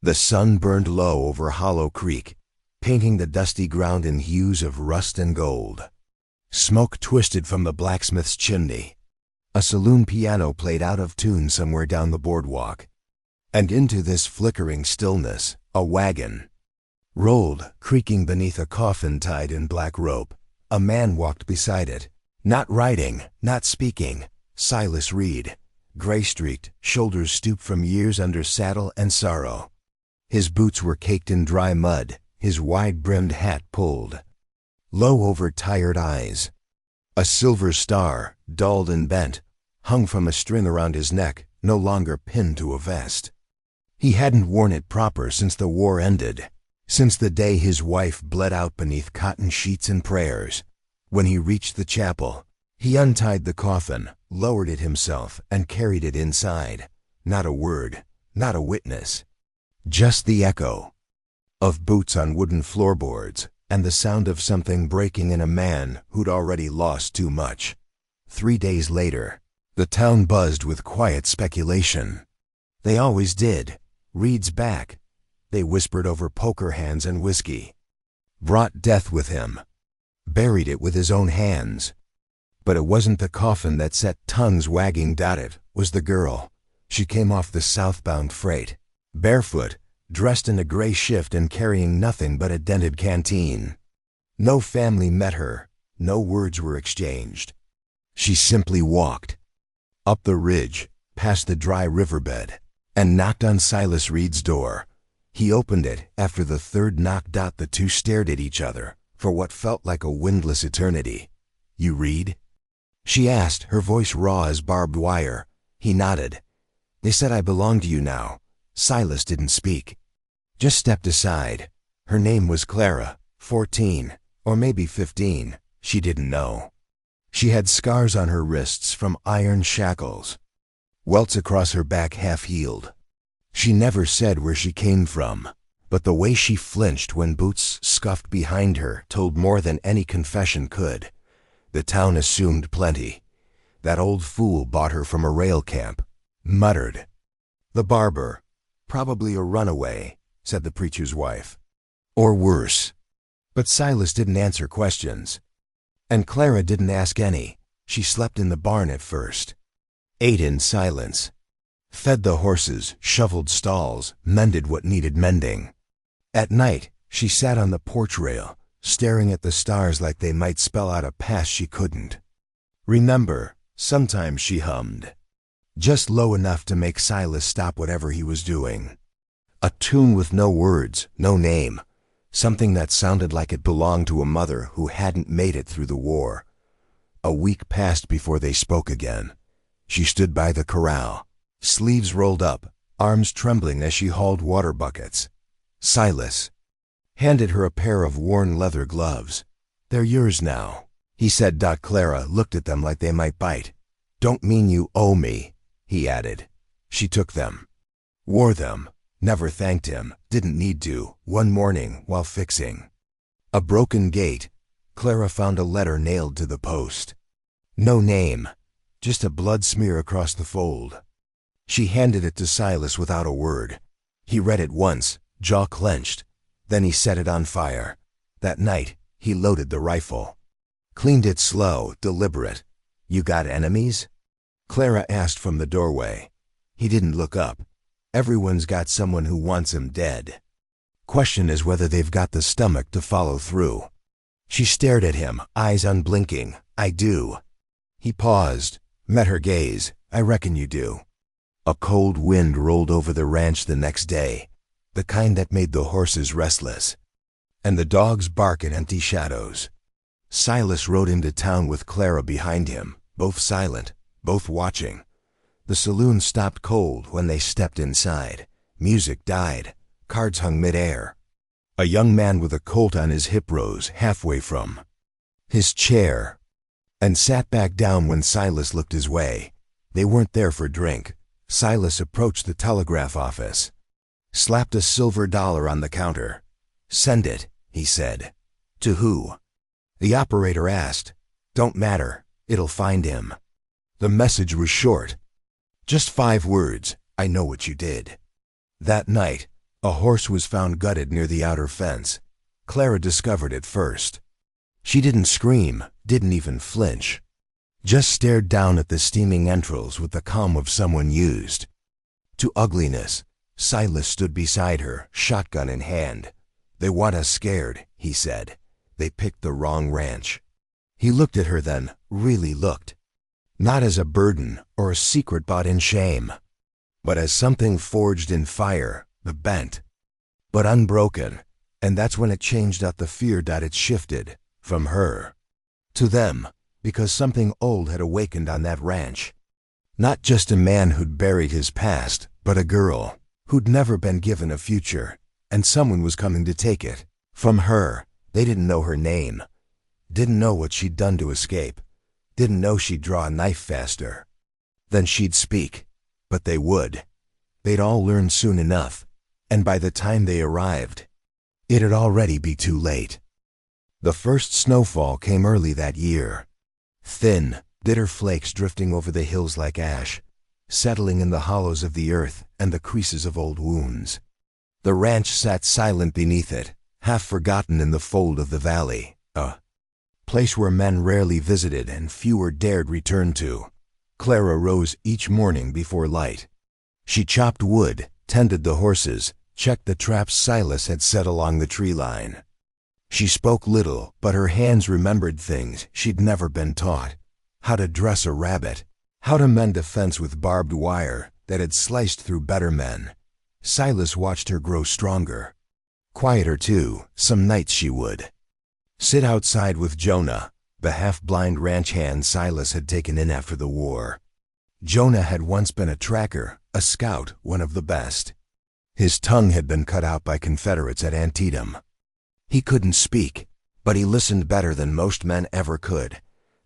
The sun burned low over Hollow Creek, painting the dusty ground in hues of rust and gold. Smoke twisted from the blacksmith's chimney. A saloon piano played out of tune somewhere down the boardwalk. And into this flickering stillness, a wagon rolled, creaking beneath a coffin tied in black rope. A man walked beside it, not riding, not speaking. Silas Reed, gray-streaked, shoulders stooped from years under saddle and sorrow. His boots were caked in dry mud, his wide-brimmed hat pulled low over tired eyes. A silver star, dulled and bent, hung from a string around his neck, no longer pinned to a vest. He hadn't worn it proper since the war ended, since the day his wife bled out beneath cotton sheets and prayers. When he reached the chapel, he untied the coffin, lowered it himself, and carried it inside. Not a word, not a witness. Just the echo of boots on wooden floorboards, and the sound of something breaking in a man who'd already lost too much. 3 days later, the town buzzed with quiet speculation. They always did. Reed's back, they whispered over poker hands and whiskey. Brought death with him. Buried it with his own hands. But it wasn't the coffin that set tongues wagging. It was the girl. She came off the southbound freight, barefoot, dressed in a gray shift and carrying nothing but a dented canteen. No family met her, no words were exchanged. She simply walked up the ridge, past the dry riverbed, and knocked on Silas Reed's door. He opened it. After the third knock, the two stared at each other for what felt like a windless eternity. "You read?" she asked, her voice raw as barbed wire. He nodded. "They said I belong to you now." Silas didn't speak, just stepped aside. Her name was Clara, 14, or maybe 15, she didn't know. She had scars on her wrists from iron shackles, welts across her back half-healed. She never said where she came from, but the way she flinched when boots scuffed behind her told more than any confession could. The town assumed plenty. That old fool bought her from a rail camp, muttered. "The barber. Probably a runaway," said the preacher's wife. "Or worse." But Silas didn't answer questions. And Clara didn't ask any. She slept in the barn at first, ate in silence, fed the horses, shoveled stalls, mended what needed mending. At night, she sat on the porch rail, staring at the stars like they might spell out a past she couldn't remember. Sometimes she hummed, just low enough to make Silas stop whatever he was doing. A tune with no words, no name, something that sounded like it belonged to a mother who hadn't made it through the war. A week passed before they spoke again. She stood by the corral, sleeves rolled up, arms trembling as she hauled water buckets. Silas handed her a pair of worn leather gloves. "They're yours now," he said. Clara looked at them like they might bite. "Don't mean you owe me," he added. She took them, wore them, never thanked him, didn't need to. One morning, while fixing a broken gate, Clara found a letter nailed to the post. No name, just a blood smear across the fold. She handed it to Silas without a word. He read it once, jaw clenched. Then he set it on fire. That night, he loaded the rifle. Cleaned it slow, deliberate. "You got enemies?" Clara asked from the doorway. He didn't look up. Everyone's got someone who wants him dead. Question is whether they've got the stomach to follow through. She stared at him, eyes unblinking. "I do." He paused, met her gaze. "I reckon you do." A cold wind rolled over the ranch the next day, the kind that made the horses restless, and the dogs bark in empty shadows. Silas rode into town with Clara behind him, both silent, both watching. The saloon stopped cold when they stepped inside. Music died. Cards hung mid-air. A young man with a Colt on his hip rose halfway from his chair and sat back down when Silas looked his way. They weren't there for drink. Silas approached the telegraph office, slapped a silver dollar on the counter. "Send it," he said. "To who?" The operator asked. "Don't matter. It'll find him." The message was short. Just 5 words. "I know what you did." That night, A horse was found gutted near the outer fence. Clara discovered it first. She didn't scream, didn't even flinch. Just stared down at the steaming entrails with the calm of someone used to ugliness. Silas stood beside her, shotgun in hand. "They want us scared," he said. "They picked the wrong ranch." He looked at her then, really looked. Not as a burden or a secret bought in shame, but as something forged in fire, the bent, but unbroken. And that's when it changed out the fear that it shifted from her to them, because something old had awakened on that ranch. Not just a man who'd buried his past, but a girl who'd never been given a future, and someone was coming to take it from her. They didn't know her name, didn't know what she'd done to escape, didn't know she'd draw a knife faster than she'd speak, but they would. They'd all learn soon enough, and by the time they arrived, it'd already be too late. The first snowfall came early that year. Thin, bitter flakes drifting over the hills like ash, settling in the hollows of the earth and the creases of old wounds. The ranch sat silent beneath it, half forgotten in the fold of the valley, a place where men rarely visited and fewer dared return to. Clara rose each morning before light. She chopped wood, tended the horses, checked the traps Silas had set along the tree line. She spoke little, but her hands remembered things she'd never been taught. How to dress a rabbit, how to mend a fence with barbed wire that had sliced through better men. Silas watched her grow stronger. Quieter too, some nights she would sit outside with Jonah, the half-blind ranch hand Silas had taken in after the war. Jonah had once been a tracker, a scout, one of the best. His tongue had been cut out by Confederates at Antietam. He couldn't speak, but he listened better than most men ever could.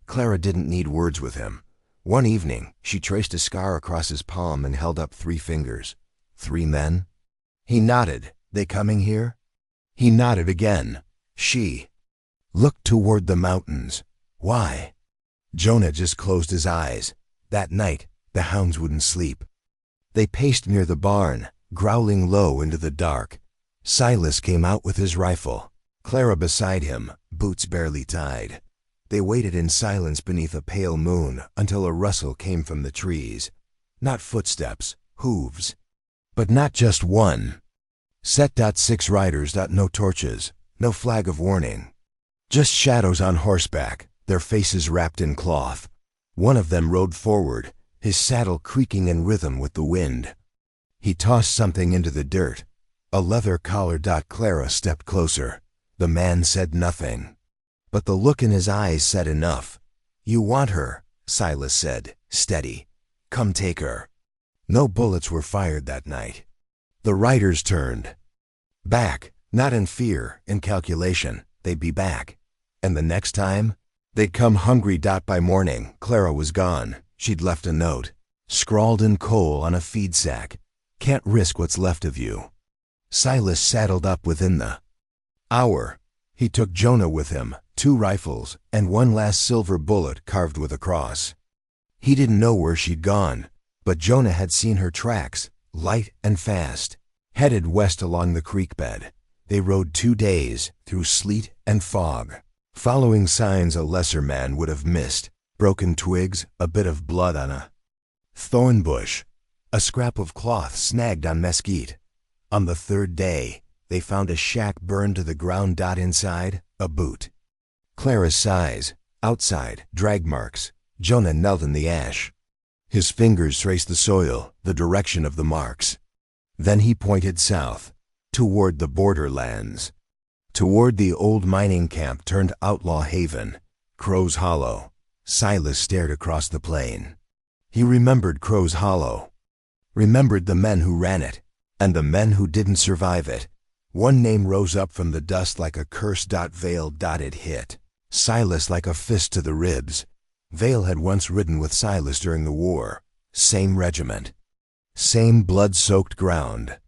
Clara didn't need words with him. One evening, she traced a scar across his palm and held up 3 fingers. 3 men? He nodded. "They coming here?" He nodded again. She looked toward the mountains. Why? Jonah just closed his eyes. That night, the hounds wouldn't sleep. They paced near the barn, growling low into the dark. Silas came out with his rifle. Clara beside him, boots barely tied. They waited in silence beneath a pale moon until a rustle came from the trees. Not footsteps, hooves. But not just one. Set. 6 riders. No torches, no flag of warning. Just shadows on horseback, their faces wrapped in cloth. One of them rode forward, his saddle creaking in rhythm with the wind. He tossed something into the dirt. A leather collar. Clara stepped closer. The man said nothing, but the look in his eyes said enough. "You want her," Silas said, steady. "Come take her." No bullets were fired that night. The riders turned back, not in fear, in calculation. They'd be back. And the next time, they'd come hungry. By morning, Clara was gone. She'd left a note, scrawled in coal on a feed sack. "Can't risk what's left of you." Silas saddled up within the hour. He took Jonah with him, 2 rifles, and 1 last silver bullet carved with a cross. He didn't know where she'd gone, but Jonah had seen her tracks, light and fast, headed west along the creek bed. They rode 2 days, through sleet and fog, following signs a lesser man would have missed. Broken twigs, a bit of blood on a thorn bush, a scrap of cloth snagged on mesquite. On the 3rd day, they found a shack burned to the ground. Inside, a boot. Clara's size, outside, drag marks. Jonah knelt in the ash. His fingers traced the soil, the direction of the marks. Then he pointed south, toward the borderlands, toward the old mining camp turned outlaw haven, Crow's Hollow. Silas stared across the plain. He remembered Crow's Hollow, remembered the men who ran it, and the men who didn't survive it. One name rose up from the dust like a curse. Vale. It hit Silas like a fist to the ribs. Vale had once ridden with Silas during the war. Same regiment. Same blood-soaked ground.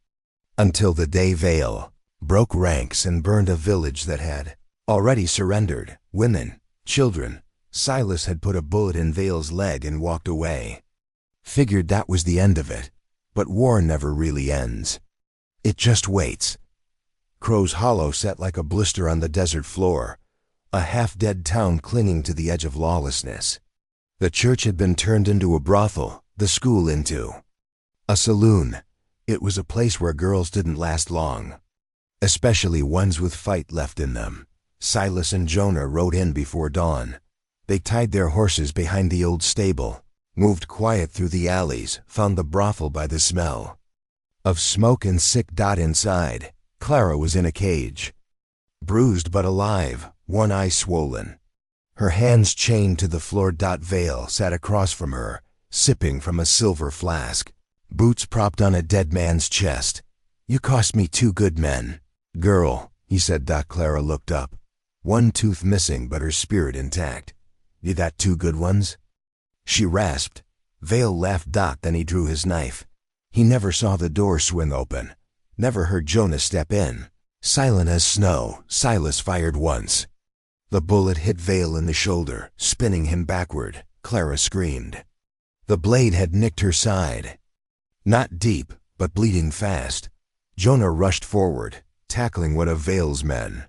Until the day Vale broke ranks and burned a village that had already surrendered. Women, children. Silas had put a bullet in Vale's leg and walked away. Figured that was the end of it. But war never really ends. It just waits. Crow's Hollow sat like a blister on the desert floor, a half-dead town clinging to the edge of lawlessness. The church had been turned into a brothel, the school into a saloon. It was a place where girls didn't last long, especially ones with fight left in them. Silas and Jonah rode in before dawn. They tied their horses behind the old stable, moved quiet through the alleys, found the brothel by the smell of smoke and sick. Inside, Clara was in a cage, bruised but alive, one eye swollen, her hands chained to the floor. Vale sat across from her, sipping from a silver flask, boots propped on a dead man's chest. "You cost me 2 good men." "Girl," he said. Clara looked up, one tooth missing but her spirit intact. "You got 2 good ones?" she rasped. Vale laughed. Then he drew his knife. He never saw the door swing open, never heard Jonah step in. Silent as snow, Silas fired once. The bullet hit Vale in the shoulder, spinning him backward. Clara screamed. The blade had nicked her side. Not deep, but bleeding fast. Jonah rushed forward, tackling one of Vale's men.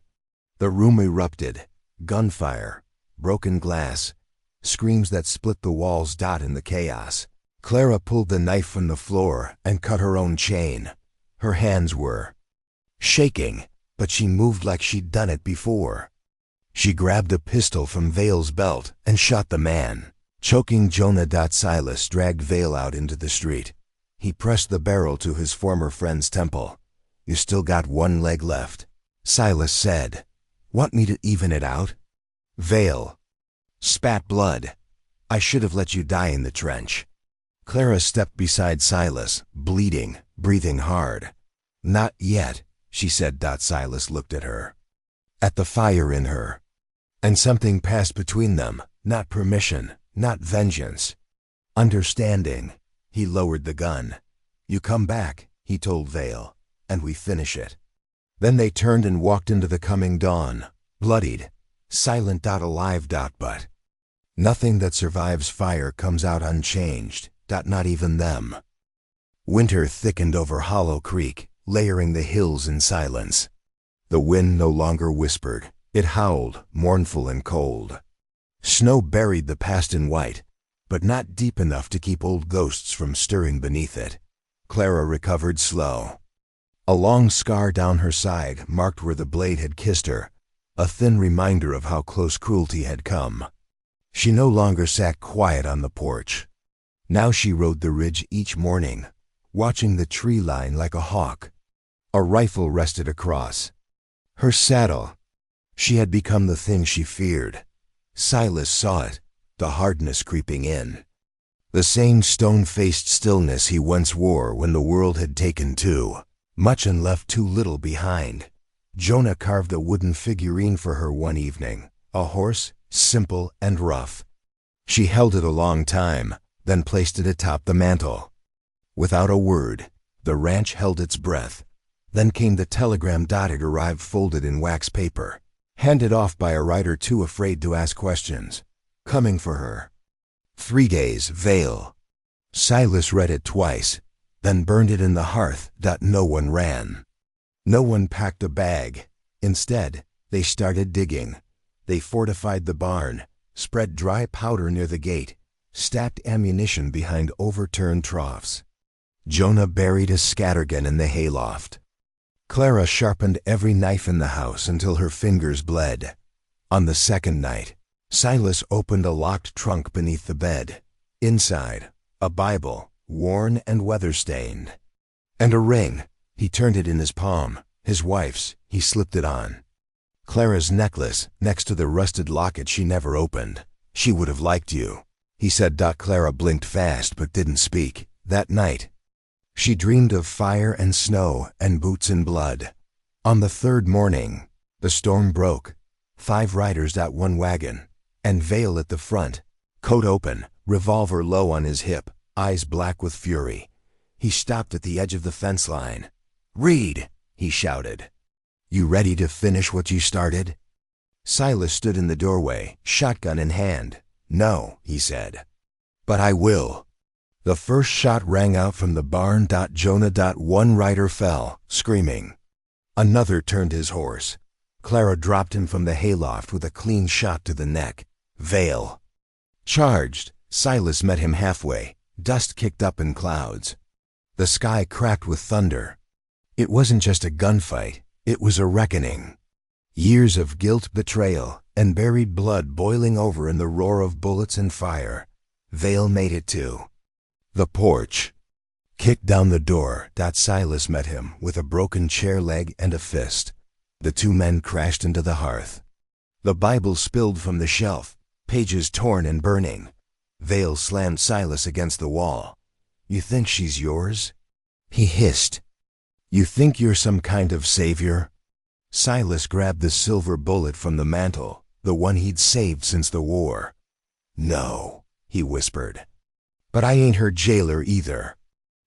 The room erupted. Gunfire, broken glass, screams that split the walls. In the chaos, Clara pulled the knife from the floor and cut her own chain. Her hands were shaking, but she moved like she'd done it before. She grabbed a pistol from Vale's belt and shot the man, choking Jonah. Silas dragged Vale out into the street. He pressed the barrel to his former friend's temple. "You still got one leg left," Silas said. "Want me to even it out?" Vale spat blood. "I should have let you die in the trench." Clara stepped beside Silas, bleeding, breathing hard. "Not yet," she said. Silas looked at her, at the fire in her, and something passed between them. Not permission, not vengeance. Understanding. He lowered the gun. "You come back," he told Vale, "and we finish it." Then they turned and walked into the coming dawn, bloodied, silent. Alive. But nothing that survives fire comes out unchanged. Not even them. Winter thickened over Hollow Creek, layering the hills in silence. The wind no longer whispered. It howled, mournful and cold. Snow buried the past in white, but not deep enough to keep old ghosts from stirring beneath it. Clara recovered slow. A long scar down her side marked where the blade had kissed her, a thin reminder of how close cruelty had come. She no longer sat quiet on the porch. Now she rode the ridge each morning, watching the tree line like a hawk. A rifle rested across her saddle. She had become the thing she feared. Silas saw it, the hardness creeping in. The same stone-faced stillness he once wore when the world had taken too much and left too little behind. Jonah carved a wooden figurine for her one evening, a horse, simple and rough. She held it a long time, then placed it atop the mantel. Without a word, the ranch held its breath. Then came the telegram. It arrived folded in wax paper, handed off by a writer too afraid to ask questions. Coming for her. 3 days, Vale. Silas read it twice, then burned it in the hearth. No one ran. No one packed a bag. Instead, they started digging. They fortified the barn, spread dry powder near the gate, stacked ammunition behind overturned troughs. Jonah buried a scattergun in the hayloft. Clara sharpened every knife in the house until her fingers bled. On the second night, Silas opened a locked trunk beneath the bed. Inside, a Bible, worn and weather-stained. And a ring. He turned it in his palm. His wife's. He slipped it on. Clara's necklace, next to the rusted locket she never opened. "She would have liked you," he said. Clara blinked fast but didn't speak. That night, she dreamed of fire and snow and boots and blood. On the 3rd morning, the storm broke. 5 riders, 1 wagon, and Vale at the front, coat open, revolver low on his hip, eyes black with fury. He stopped at the edge of the fence line. "Read," he shouted. "You ready to finish what you started?" Silas stood in the doorway, shotgun in hand. "No," he said. "But I will." The first shot rang out from the barn. Jonah. One rider fell, screaming. Another turned his horse. Clara dropped him from the hayloft with a clean shot to the neck. Vale charged. Silas met him halfway. Dust kicked up in clouds. The sky cracked with thunder. It wasn't just a gunfight, it was a reckoning. Years of guilt, betrayal, and buried blood boiling over in the roar of bullets and fire. Vale made it too. The porch kicked down the door. Silas met him with a broken chair leg and a fist. The two men crashed into the hearth. The Bible spilled from the shelf, pages torn and burning. Vale slammed Silas against the wall. "You think she's yours?" he hissed. "You think you're some kind of savior?" Silas grabbed the silver bullet from the mantel, the one he'd saved since the war. "No," he whispered. "But I ain't her jailer either."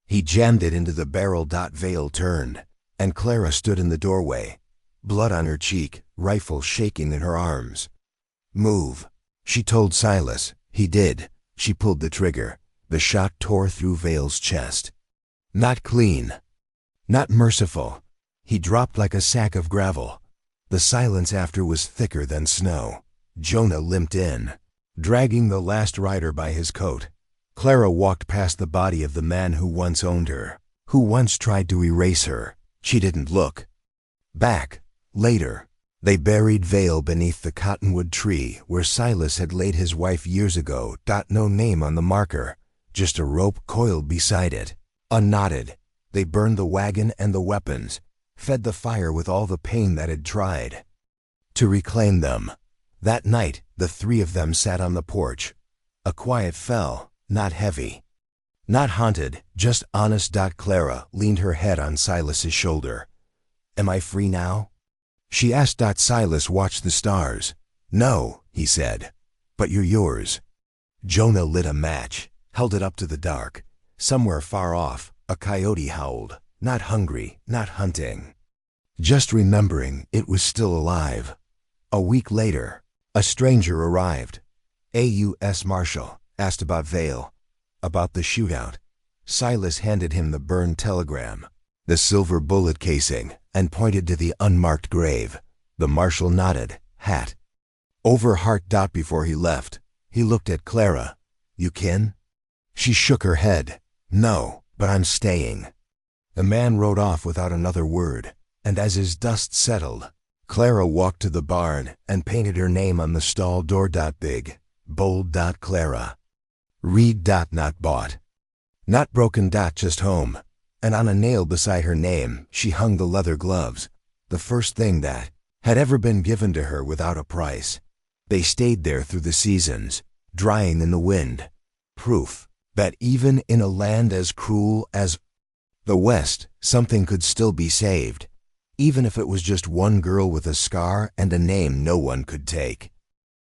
He jammed it into the barrel. Vale turned, and Clara stood in the doorway, blood on her cheek, rifle shaking in her arms. "Move," she told Silas. He did. She pulled the trigger. The shot tore through Vale's chest. Not clean. Not merciful. He dropped like a sack of gravel. The silence after was thicker than snow. Jonah limped in, dragging the last rider by his coat. Clara walked past the body of the man who once owned her, who once tried to erase her. She didn't look back. Later, they buried Vale beneath the cottonwood tree where Silas had laid his wife years ago. No name on the marker, just a rope coiled beside it. Unknotted, they burned the wagon and the weapons, fed the fire with all the pain that had tried to reclaim them. That night, the three of them sat on the porch. A quiet fell, not heavy, not haunted, just honest. Clara leaned her head on Silas's shoulder. "Am I free now?" she asked. Silas watched the stars. "No," he said, "but you're yours." Jonah lit a match, held it up to the dark. Somewhere far off, a coyote howled, not hungry, not hunting, just remembering it was still alive. A week later, a stranger arrived. A.U.S. Marshal asked about Vale, about the shootout. Silas handed him the burned telegram, the silver bullet casing, and pointed to the unmarked grave. The marshal nodded, hat over heart. Before he left, he looked at Clara. "You kin?" She shook her head. "No, but I'm staying." The man rode off without another word, and as his dust settled, Clara walked to the barn and painted her name on the stall door. Big, bold. Clara. Read. Not bought. Not broken. Just home. And on a nail beside her name, she hung the leather gloves, the first thing that had ever been given to her without a price. They stayed there through the seasons, drying in the wind. Proof that even in a land as cruel as the West, something could still be saved, even if it was just one girl with a scar and a name no one could take.